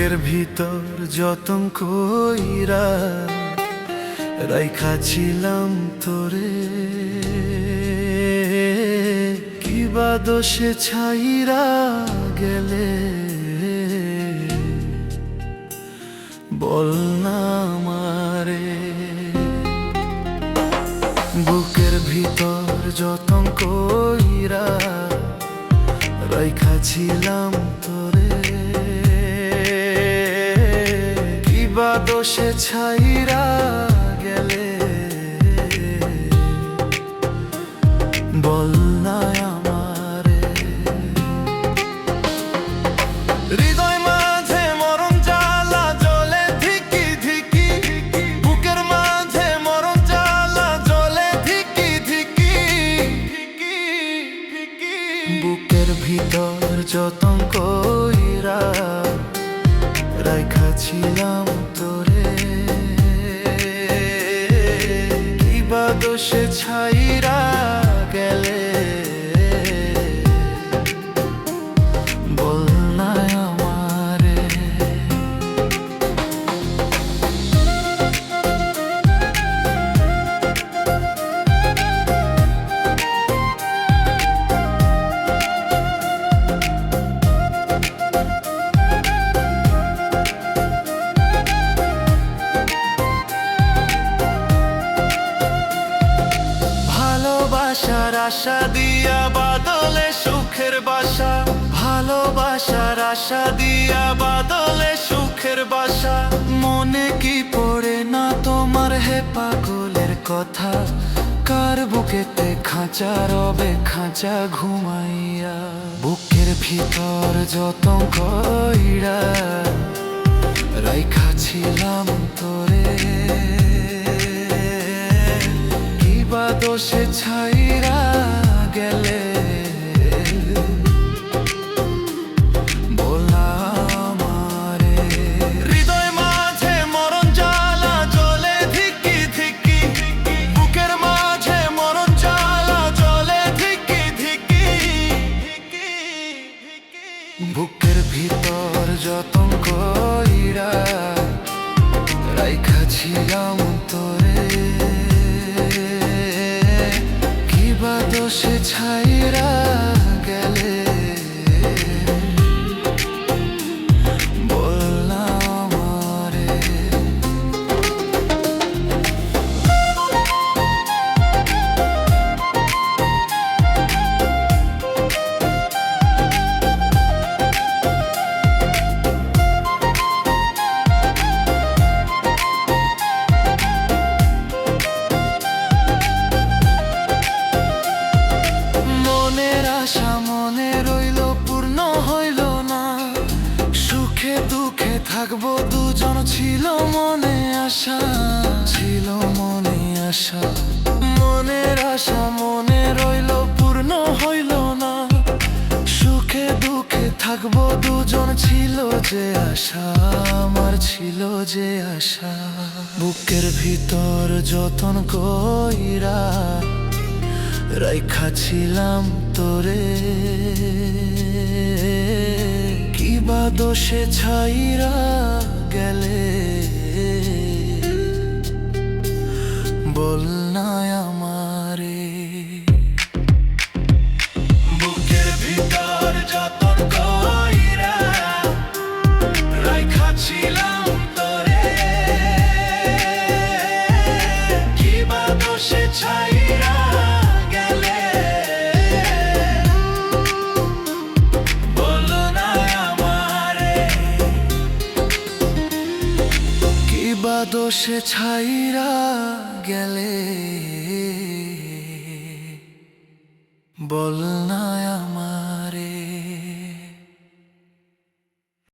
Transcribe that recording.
বুকের ভিতর যতন কইরা রাইখাছিলাম তোরে, কিবা দোষে ছাইরা গেলে বল না আমারে। বুকের ভিতর যতন কইরা রাইখাছিলাম তোরে, কিবা দোষে ছাইরা গেলে বল না আমারে। হৃদয় মাঝে মরণ জ্বালা জ্বলে ধিকি ধিকি, বুকের মাঝে মরণ জ্বালা জ্বলে ধিকি ধিকি। বুকের ভিতর যতন কইরা রাইখাছিলাম তোরে, কিবা দোষে ছাইরা গেলে বল না আমারে। ভালোবাসার আশা দিয়া বাদলে সুখের বাসা, ভালোবাসার আশা দিয়া বাদলে সুখের বাসা। মনে কি পড়ে না তোমার হে পাগলের কথা, কার বুকেতে খাঁচা রবে খাঁচা ঘুমাইয়া। বুকের ভিতর যতন কইরা রাইখাছিলাম তোরে, কিবা দোষে ছাইরা গেলে বল আমারে। হৃদয় মাঝে মরণ জ্বালা জ্বলে ধিকি ধিকি, বুকের মাঝে মরণ জ্বালা জ্বলে ধিকি ধিকি। বুকের ভিতর যতন কইরা রাইখাছিলাম তোরে, কিবা দোষে ছাইরা গেলে বল না আমারে। আশা মনে রইল পূর্ণ হইল না, সুখে দুঃখে থাকবো দুজন ছিল মনে আশা, ছিল মনে আশা। মনের আশা মনে রইল পূর্ণ হইল না, সুখে দুঃখে থাকবো দুজন ছিল যে আশা, আমার ছিল যে আশা। বুকের ভিতর যতন কইরা রাইখাছিলাম তোরে, কিবা দোষে ছাইরা গেলে বল না আমারে। বুকের ভিতর যতন কইরা রাইখাছিলাম তোরে, কিবা দোষে ছাইরা দোষে ছাইরা গেলে বল না।